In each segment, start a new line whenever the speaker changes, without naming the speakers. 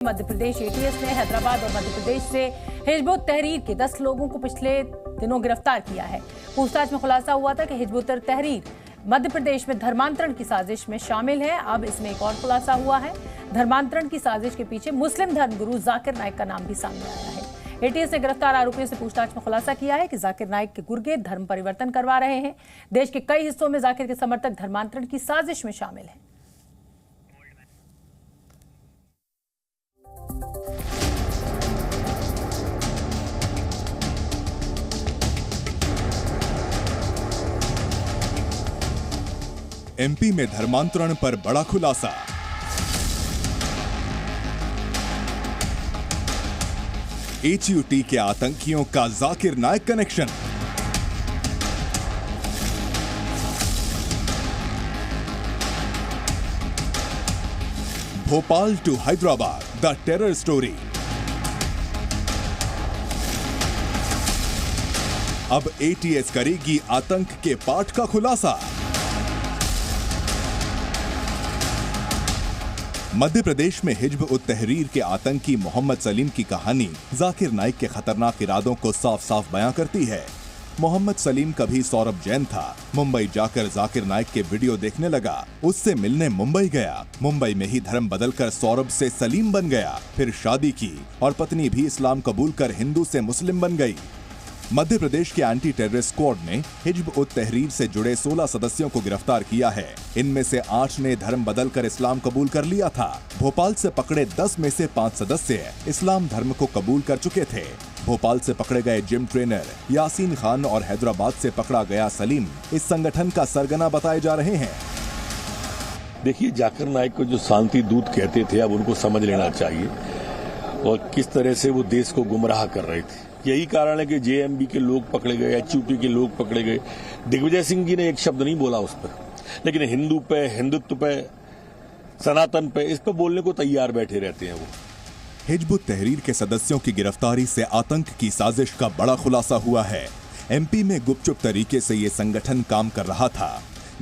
Madhya Pradesh ATS ने हैदराबाद और मध्य प्रदेश से हिजब उत तहरीर के 10 लोगों को पिछले दिनों गिरफ्तार किया है। पूछताछ में खुलासा हुआ था कि हिजब उत तहरीर मध्य प्रदेश में धर्मांतरण की साजिश में शामिल है। अब इसमें एक और खुलासा हुआ है। धर्मांतरण की साजिश के पीछे मुस्लिम धर्मगुरु जाकिर नाइक का नाम भी सामने आया है। एटीएस ने गिरफ्तार आरोपियों से पूछताछ में खुलासा किया है कि जाकिर नाइक के गुर्गे धर्म परिवर्तन करवा रहे हैं। देश के कई हिस्सों में जाकिर के समर्थक धर्मांतरण की साजिश में शामिल हैं।
एमपी में धर्मांतरण पर बड़ा खुलासा। एचयूटी के आतंकियों का Zakir Naik connection. Bhopal to Hyderabad, the terror story. अब एटीएस करेगी आतंक के पाठ का खुलासा। मध्य प्रदेश में हिजब उत तहरीर के आतंकी मोहम्मद सलीम की कहानी जाकिर नाइक के खतरनाक इरादों को साफ साफ बयां करती है। मोहम्मद सलीम कभी सौरभ जैन था। मुंबई जाकर जाकिर नाइक के वीडियो देखने लगा। उससे मिलने मुंबई गया। मुंबई में ही धर्म बदलकर सौरभ से सलीम बन गया। फिर शादी की और पत्नी भी इस्लाम कबूल कर हिंदू से मुस्लिम बन गई। मध्य प्रदेश के एंटी टेररिस्ट स्क्वाड ने हिजब उत तहरीर से जुड़े 16 सदस्यों को गिरफ्तार किया है। इनमें से 8 ने धर्म बदलकर इस्लाम कबूल कर लिया था। भोपाल से पकड़े 10 में से 5 सदस्य इस्लाम धर्म को कबूल कर चुके थे। भोपाल से पकड़े गए जिम ट्रेनर यासीन खान और हैदराबाद से पकड़ा गया सलीम इस संगठन का सरगना बताए जा रहे हैं।
देखिए, जाकिर नाइक को जो शांति दूत कहते थे, अब उनको समझ लेना चाहिए और किस तरह से वो देश को गुमराह कर रहे थे। यही कारण है कि जेएमबी के लोग पकड़े गए, एचयूटी के लोग पकड़े गए। दिग्विजय सिंह जी ने एक शब्द नहीं बोला उस पर, लेकिन हिंदू पे, हिंदुत्व पे, सनातन पे, इस पे बोलने को तैयार बैठे रहते हैं वो।
हिजब उत तहरीर के सदस्यों की गिरफ्तारी से आतंक की साजिश का बड़ा खुलासा हुआ है। एमपी में गुपचुप तरीके से ये संगठन काम कर रहा था।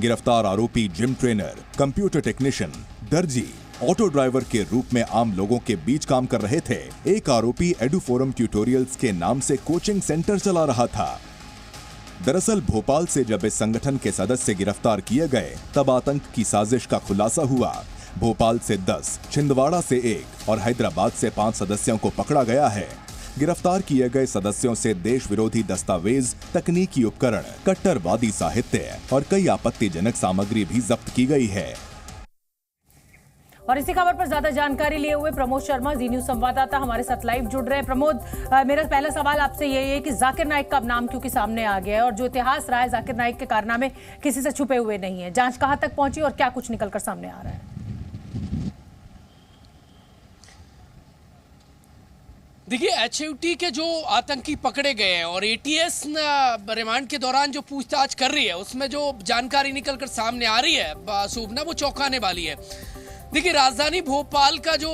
गिरफ्तार आरोपी जिम ट्रेनर, कंप्यूटर टेक्नीशियन, दर्जी, ऑटो ड्राइवर के रूप में आम लोगों के बीच काम कर रहे थे। एक आरोपी एडुफोरम ट्यूटोरियल्स के नाम से कोचिंग सेंटर चला रहा था। दरअसल भोपाल से जब इस संगठन के सदस्य गिरफ्तार किए गए तब आतंक की साजिश का खुलासा हुआ। भोपाल से 10, छिंदवाड़ा से 1 और हैदराबाद से 5 सदस्यों को पकड़ा गया है। गिरफ्तार किए गए सदस्यों से देश विरोधी दस्तावेज, तकनीकी उपकरण, कट्टरवादी साहित्य और कई आपत्तिजनक सामग्री भी जब्त की गई है।
और इसी खबर पर ज्यादा जानकारी लिए हुए प्रमोद शर्मा, जी न्यूज संवाददाता, हमारे साथ लाइव जुड़ रहे हैं। प्रमोद, मेरा पहला सवाल आपसे यही है कि जाकिर नाइक का अब नाम क्योंकि सामने आ गया है और जो इतिहास रहा है जाकिर नाइक के कारनामे किसी से छुपे हुए नहीं है। जांच कहां तक पहुंची और क्या कुछ निकलकर सामने आ रहा है?
देखिए, एचयूटी के जो आतंकी पकड़े गए हैं और एटीएस रिमांड के दौरान जो पूछताछ कर रही है उसमें जो जानकारी निकलकर सामने आ रही है शोभना, वो चौंकाने वाली है। देखिए, राजधानी भोपाल का जो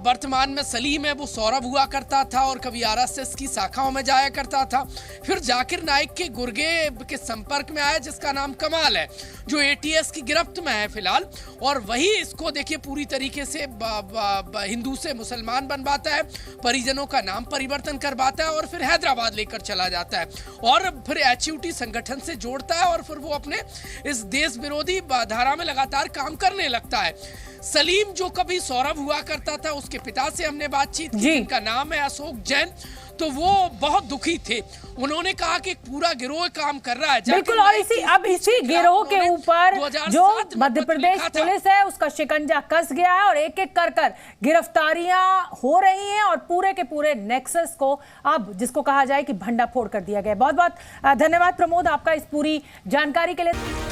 वर्तमान में सलीम है वो सौरभ हुआ करता था और कभी आरएसएस की शाखाओं में जाया करता था। फिर जाकिर नाइक के गुर्गे के संपर्क में आया जिसका नाम कमाल है, जो एटीएस की गिरफ्त में है फिलहाल। और वही इसको देखिए पूरी तरीके से हिंदू से मुसलमान बनवाता है, परिजनों का नाम परिवर्तन करवाता है और फिर हैदराबाद लेकर चला जाता है और फिर एचयूटी संगठन से जोड़ता है और फिर वो अपने इस देश विरोधी धारा में लगातार काम करने लगता है। सलीम जो कभी सौरभ हुआ करता था, उसके पिता से हमने बातचीत की, जिनका नाम है अशोक जैन, तो वो बहुत दुखी थे। उन्होंने कहा कि पूरा गिरोह काम कर रहा है।
बिल्कुल, और इसी गिरोह के ऊपर जो मध्य प्रदेश पुलिस है उसका शिकंजा कस गया है और एक एक कर गिरफ्तारियां हो रही हैं और पूरे के पूरे नेक्सस को अब जिसको कहा जाए कि भंडाफोड़ कर दिया गया। बहुत बहुत धन्यवाद प्रमोद आपका इस पूरी जानकारी के लिए।